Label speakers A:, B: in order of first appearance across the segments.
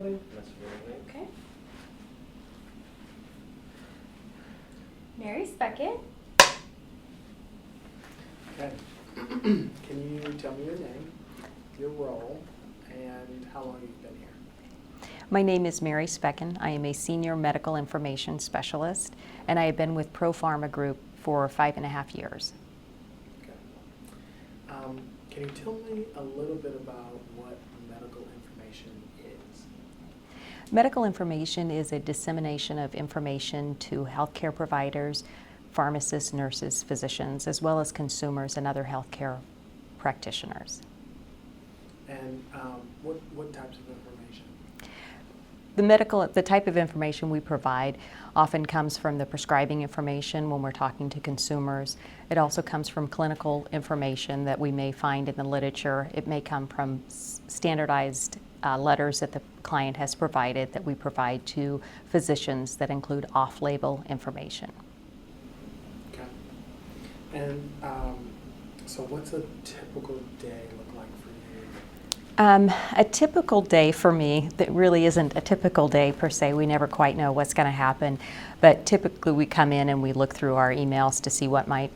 A: Okay. Mary Speckett.
B: Okay. Can you tell me your name, your role, and how long you've been here?
C: My name is Mary Specken. I am a Senior Medical Information Specialist, and I have been with Pro Pharma Group for 5.5 years.
B: Okay. Can you tell me a little bit about what medical information is?
C: Medical information is a dissemination of information to healthcare providers, pharmacists, nurses, physicians, as well as consumers and other healthcare practitioners.
B: And what types of information?
C: The type of information we provide often comes from the prescribing information when we're talking to consumers. It also comes from clinical information that we may find in the literature. It may come from standardized letters that the client has provided that we provide to physicians that include off-label information.
B: Okay. And so what's a typical day look like for you?
C: A typical day for me, that really isn't a typical day per se. We never quite know what's going to happen, but typically we come in and we look through our emails to see what might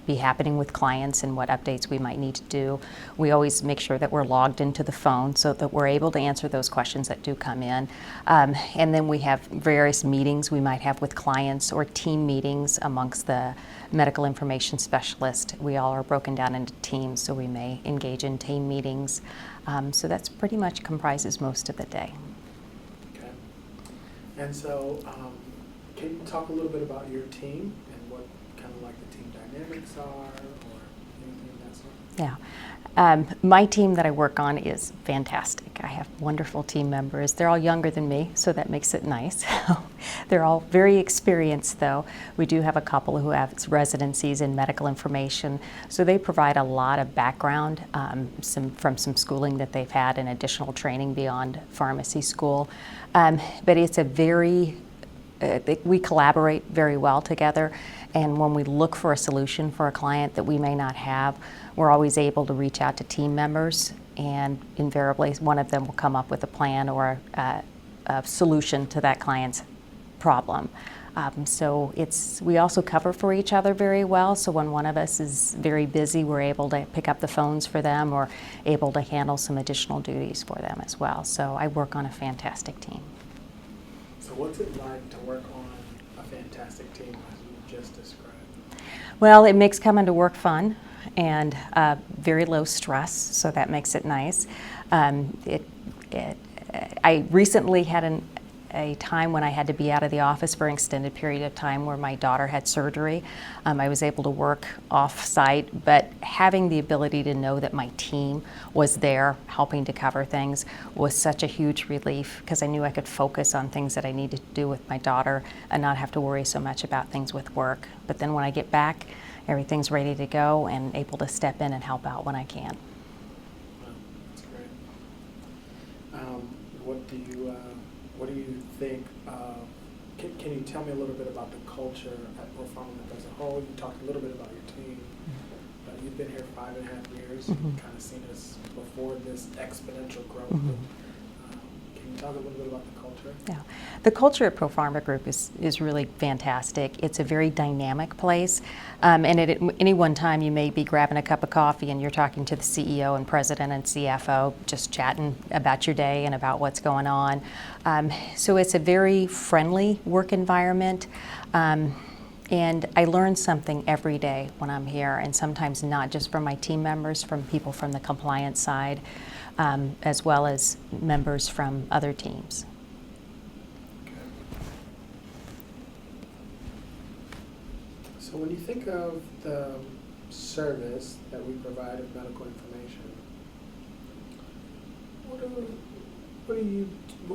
C: be happening with clients and what updates we might need to do. We always make sure that we're logged into the phone so that we're able to answer those questions that do come in. And then we have various meetings we might have with clients or team meetings amongst the medical information specialist. We all are broken down into teams, so we may engage in team meetings. So that's pretty much comprises most of the day.
B: Okay. And so can you talk a little bit about your team and what kind of like the team dynamics are or anything of that sort?
C: Yeah. My team that I work on is fantastic. I have wonderful team members. They're all younger than me, so that makes it nice. They're all very experienced, though. We do have a couple who have residencies in medical information, so they provide a lot of background from some schooling that they've had and additional training beyond pharmacy school. But it's we collaborate very well together, and when we look for a solution for a client that we may not have, we're always able to reach out to team members, and invariably one of them will come up with a plan or a solution to that client's problem. So we also cover for each other very well, so when one of us is very busy, we're able to pick up the phones for them or able to handle some additional duties for them as well. So I work on a fantastic team.
B: So what's it like to work on a fantastic team as you just described?
C: Well, it makes coming to work fun and very low stress, so that makes it nice. I recently had a time when I had to be out of the office for an extended period of time where my daughter had surgery. I was able to work off-site, but having the ability to know that my team was there helping to cover things was such a huge relief because I knew I could focus on things that I needed to do with my daughter and not have to worry so much about things with work. But then when I get back, everything's ready to go and able to step in and help out when I can.
B: Wow, that's great. What do you think? Can you tell me a little bit about the culture at Pro Pharma Group as a whole? You talked a little bit about your team, but you've been here 5.5 years.
C: Mm-hmm.
B: You've kind of seen us before this exponential growth.
C: Mm-hmm.
B: Can you talk a little bit about the culture?
C: Yeah, the culture at Pro Pharma Group is really fantastic. It's a very dynamic place, and at any one time you may be grabbing a cup of coffee and you're talking to the CEO and president and CFO, just chatting about your day and about what's going on. So it's a very friendly work environment. And I learn something every day when I'm here, and sometimes not just from my team members, from people from the compliance side, as well as members from other teams.
B: Okay. So when you think of the service that we provide of medical information, what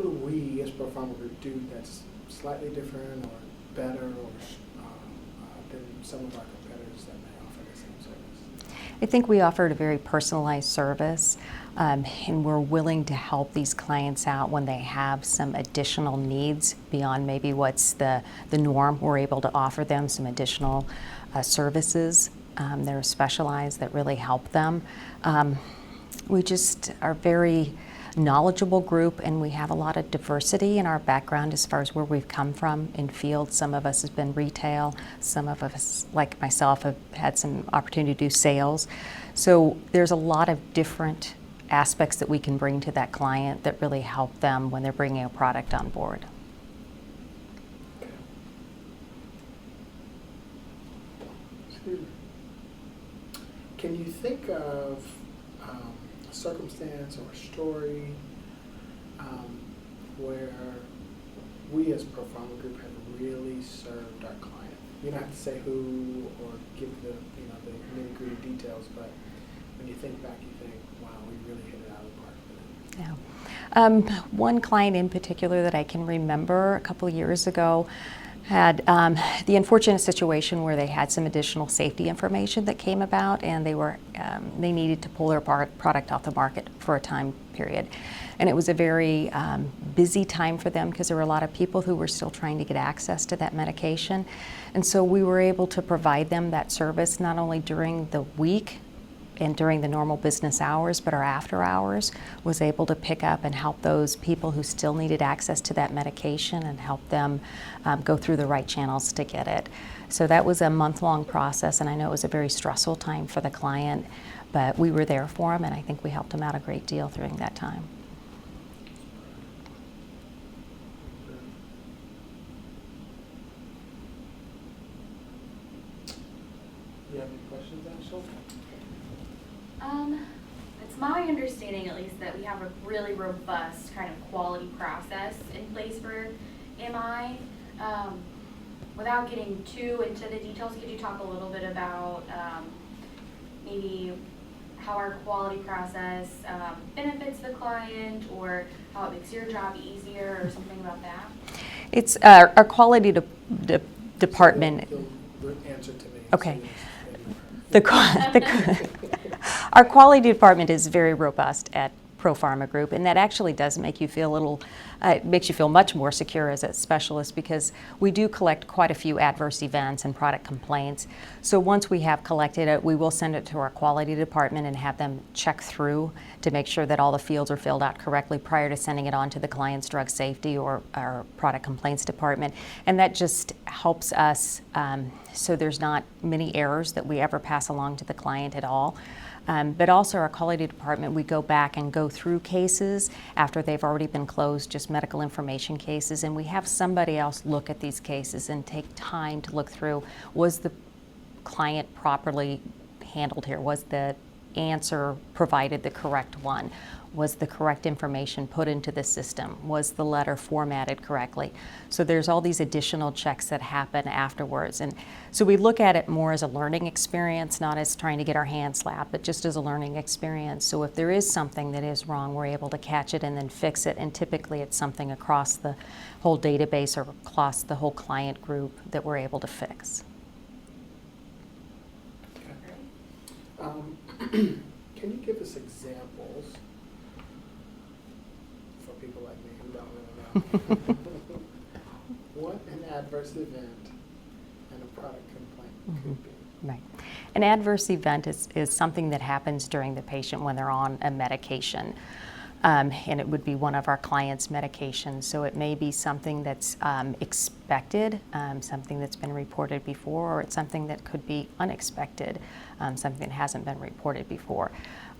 B: do we as Pro Pharma Group do that's slightly different or better or than some of our competitors that may offer the same service?
C: I think we offered a very personalized service, and we're willing to help these clients out when they have some additional needs beyond maybe what's the norm. We're able to offer them some additional services that are specialized that really help them. We just are very knowledgeable group, and we have a lot of diversity in our background as far as where we've come from in field. Some of us has been retail, some of us, like myself, have had some opportunity to do sales. So there's a lot of different aspects that we can bring to that client that really help them when they're bringing a product on board.
B: Can you think of a circumstance or a story where we as Pro Pharma Group have really served our client? You don't have to say who or give the the nitty-gritty details, but when you think back, you think, wow, we really hit it out of the park with it.
C: Yeah. One client in particular that I can remember a couple of years ago had the unfortunate situation where they had some additional safety information that came about, and they needed to pull their product off the market for a time period. And it was a very busy time for them because there were a lot of people who were still trying to get access to that medication. And so we were able to provide them that service not only during the week and during the normal business hours, but our after hours was able to pick up and help those people who still needed access to that medication and help them go through the right channels to get it. So that was a month-long process, and I know it was a very stressful time for the client, but we were there for them, and I think we helped them out a great deal during that time.
B: You have any questions, Ashel?
A: It's my understanding, at least, that we have a really robust kind of quality process in place for MI. Without getting too into the details, could you talk a little bit about maybe how our quality process benefits the client, or how it makes your job easier, or something about that?
C: It's our quality department.
B: You'll answer to me.
C: Okay. Our quality department is very robust at Pro Pharma Group, and that actually does make you feel it makes you feel much more secure as a specialist, because we do collect quite a few adverse events and product complaints. So once we have collected it, we will send it to our quality department and have them check through to make sure that all the fields are filled out correctly prior to sending it on to the client's drug safety or our product complaints department. And that just helps us so there's not many errors that we ever pass along to the client at all. But also our quality department, we go back and go through cases after they've already been closed, just medical information cases, and we have somebody else look at these cases and take time to look through, was the client properly handled here? Was the answer provided the correct one? Was the correct information put into the system? Was the letter formatted correctly? So there's all these additional checks that happen afterwards. And so we look at it more as a learning experience, not as trying to get our hands slapped, but just as a learning experience. So if there is something that is wrong, we're able to catch it and then fix it. And typically it's something across the whole database or across the whole client group that we're able to fix.
B: Okay. Can you give us examples for people like me who don't really know what an adverse event and a product complaint could be?
C: Right. An adverse event is something that happens during the patient when they're on a medication. And it would be one of our clients' medications. So it may be something that's expected, something that's been reported before, or it's something that could be unexpected, something that hasn't been reported before.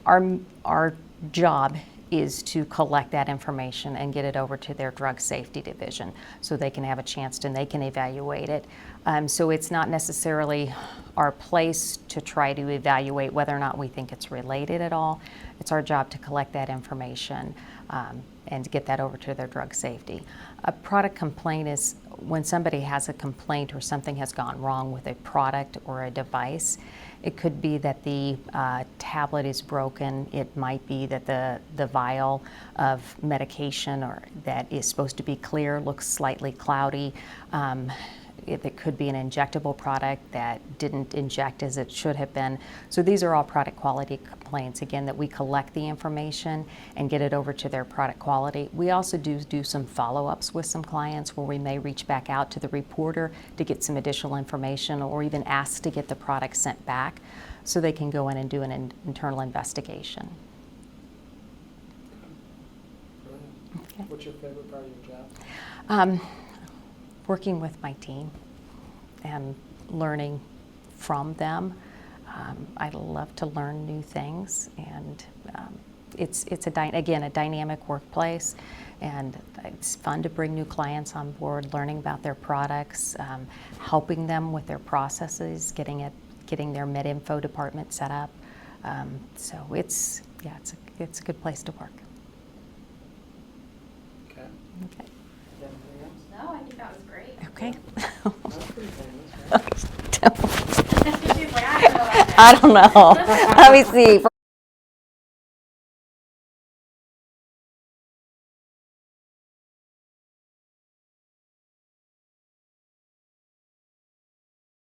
C: Our job is to collect that information and get it over to their drug safety division so they can have a chance to, and they can evaluate it. So it's not necessarily our place to try to evaluate whether or not we think it's related at all. It's our job to collect that information and get that over to their drug safety. A product complaint is when somebody has a complaint or something has gone wrong with a product or a device. It could be that the tablet is broken. It might be that the vial of medication or that is supposed to be clear looks slightly cloudy. It could be an injectable product that didn't inject as it should have been. So these are all product quality complaints, again, that we collect the information and get it over to their product quality. We also do some follow-ups with some clients where we may reach back out to the reporter to get some additional information, or even ask to get the product sent back so they can go in and do an internal investigation.
B: What's your favorite part of your job?
C: Working with my team and learning from them. I love to learn new things, and it's again a dynamic workplace, and it's fun to bring new clients on board, learning about their products, helping them with their processes, getting their MedInfo department set up. So it's a good place to work.
B: Okay.
C: Okay.
B: Anything else?
A: No, I think that was great.
C: Okay.
B: That's pretty famous, right?
A: She's like, I don't know about that.
C: I don't know. Let me see.